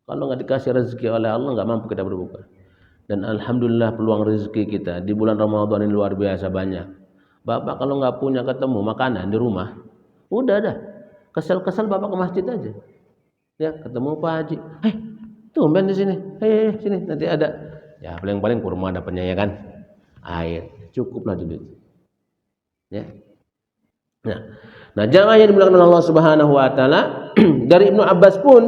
S1: Kalau enggak dikasih rezeki oleh Allah enggak mampu kita berbuka. Dan alhamdulillah peluang rezeki kita di bulan Ramadan ini luar biasa banyak. Bapak kalau enggak punya ketemu makanan di rumah, udah dah. Kesel-kesel Bapak ke masjid aja. Ya, ketemu Pak Haji. Tumben di sini. Sini nanti ada. Ya, paling-paling kurma dapatnya ya kan. Air, cukuplah duit. Ya. Nah, jamaah yang dimuliakan oleh Allah Subhanahu wa taala, dari Ibnu Abbas pun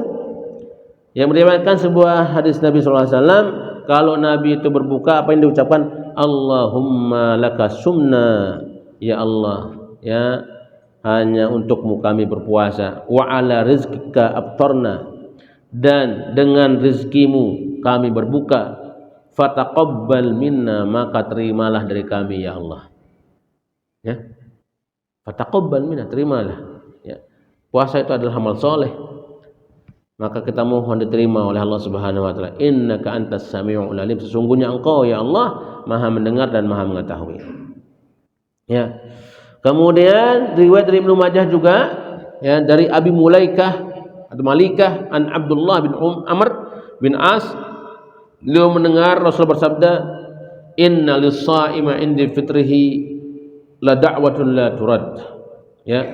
S1: yang meriwayatkan sebuah hadis Nabi sallallahu alaihi wasallam, kalau Nabi itu berbuka apa yang diucapkan? Allahumma laka sumna, ya Allah, ya hanya untukmu kami berpuasa. Wa ala rizqika aftarna, dan dengan rezekimu kami berbuka. Fataqabbal minna, maka terimalah dari kami ya Allah. Ya. Fataqabbal minna, terimalah. Ya. Puasa itu adalah amal soleh, maka kita mohon diterima oleh Allah Subhanahu wa taala. Innaka antas samiul alim, sesungguhnya engkau ya Allah Maha mendengar dan Maha mengetahui. Ya. Kemudian riwayat dari Ibnu Majah juga ya, dari Abi Mulaikah atau Malikah an Abdullah bin Amr bin As, beliau mendengar Rasul bersabda, inna lis-sha'ima indi fitrihi la da'watun la turad. Ya,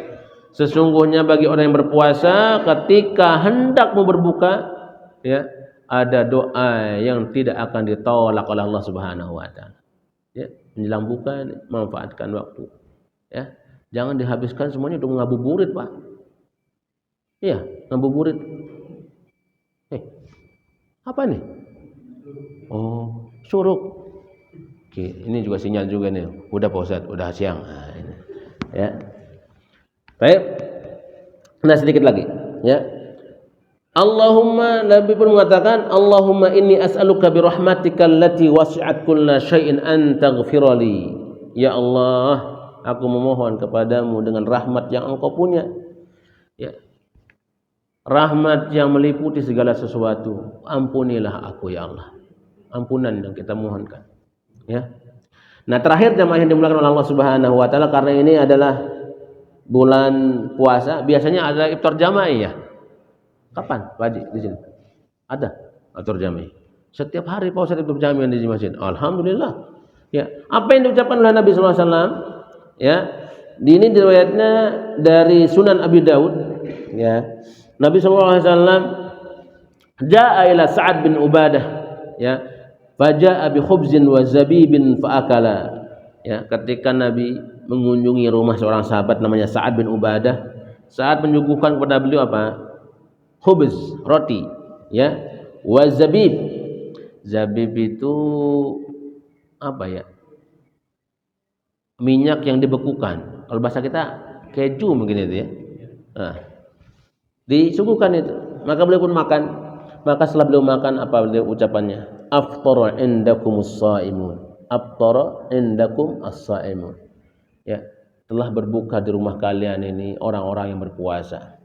S1: sesungguhnya bagi orang yang berpuasa ketika hendak mau berbuka, ya, ada doa yang tidak akan ditolak oleh Allah Subhanahu wa taala. Ya, menjelang buka manfaatkan waktu. Ya, jangan dihabiskan semuanya untuk ngabuburit, Pak. Iya, ngabuburit. Apa nih? Oh, suruk. Oke, ini juga sinyal juga nih. Udah Pak Ustaz, udah siang. Nah, ini. Ya. Baik. Nah, sedikit lagi, ya. Allahumma, Nabi pun mengatakan, Allahumma inni as'aluka bi rahmatika allati wasi'at kulla syai'in an taghfirali. Ya Allah, aku memohon kepadamu dengan rahmat yang engkau punya. Ya. Rahmat yang meliputi segala sesuatu. Ampunilah aku ya Allah. Ampunan yang kita mohonkan. Ya. Nah, terakhir jamaah yang dimuliakan oleh Allah Subhanahu wa taala, karena ini adalah bulan puasa, biasanya ada iftar jamaah ya. Kapan, Pak Haji, di sini? Ada iftar jamaah. Setiap hari Pak Ustaz iftar jamaah di masjid. Alhamdulillah. Ya, apa yang diucapkan oleh Nabi sallallahu alaihi wasallam? Ya. Ini riwayatnya dari Sunan Abi Daud, ya. Nabi sallallahu alaihi wasallam jaa ila Sa'ad bin Ubadah, ya. Faja'a bi khubzin wa zabibin fa'akala. Ya, ketika Nabi mengunjungi rumah seorang sahabat namanya Sa'ad bin Ubadah, saat menyuguhkan kepada beliau apa? Khubz, roti, ya. Wa zabib. Zabib itu apa ya? Minyak yang dibekukan. Kalau bahasa kita keju mungkin itu ya. Nah, disuguhkan itu. Maka beliau pun makan. Maka setelah beliau makan, apa beliau ucapannya? Aftara indakumus shaimun. Aftara indakum as-shaimun. Ya, telah berbuka di rumah kalian ini orang-orang yang berpuasa.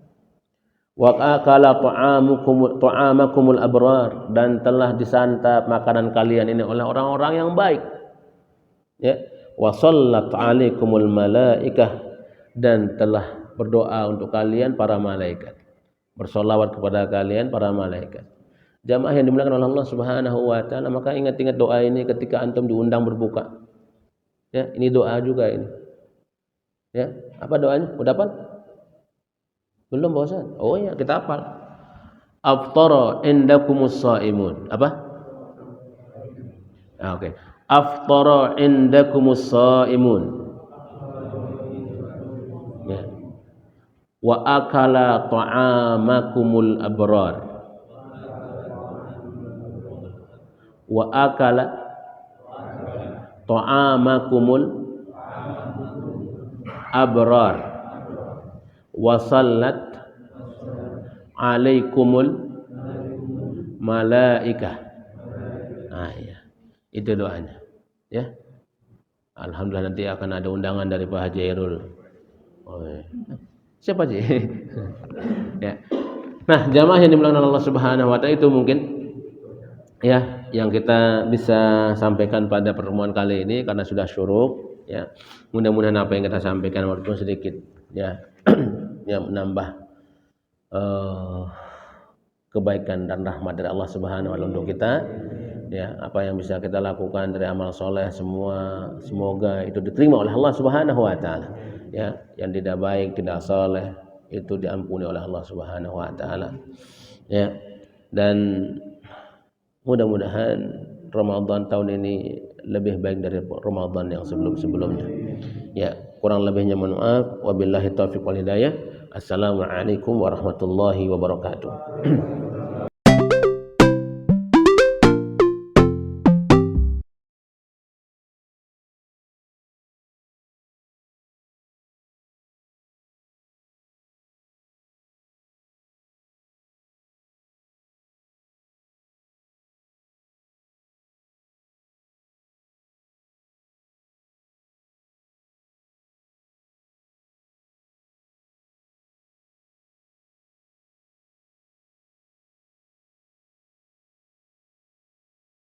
S1: Wa akala ta'amakumul abrar, dan telah disantap makanan kalian ini oleh orang-orang yang baik. Ya, wa shallat 'alaikumul malaikah, dan telah berdoa untuk kalian para malaikat. Bersolawat kepada kalian para malaikat. Jamaah yang dimuliakan oleh Allah Subhanahu wa taala, maka ingat-ingat doa ini ketika antum diundang berbuka. Ya, ini doa juga ini. Ya, apa doanya? Udah hafal? Belum, Pak Ustaz? Oh ya, kita hafal. Aftara indakumus shaimun. Apa? Oke. Aftara indakumus shaimun. Ya. Wa akala ta'amakumul abrar. Wa akala ta'amakumul abrar. Wa sallat alaikumul malaikah. Nah, ya. Itu doanya. Ya. Alhamdulillah, nanti akan ada undangan dari Pak Haji Airul. Oh, ya. Siapa sih? Ya. Nah, jamaah yang dimuliakan Allah Subhanahu wa taala, itu mungkin ya yang kita bisa sampaikan pada pertemuan kali ini karena sudah syuruk ya. Mudah-mudahan apa yang kita sampaikan walaupun sedikit ya yang menambah kebaikan dan rahmat dari Allah Subhanahu wa taala untuk kita ya. Apa yang bisa kita lakukan dari amal soleh semua semoga itu diterima oleh Allah Subhanahu wa taala ya. Yang tidak baik, tidak soleh, itu diampuni oleh Allah Subhanahu wa taala ya. Dan mudah-mudahan Ramadan tahun ini lebih baik dari Ramadan yang sebelum-sebelumnya ya. Kurang lebihnya mohon maaf. Wabillahi taufiq wal hidayah. Assalamualaikum warahmatullahi wabarakatuh.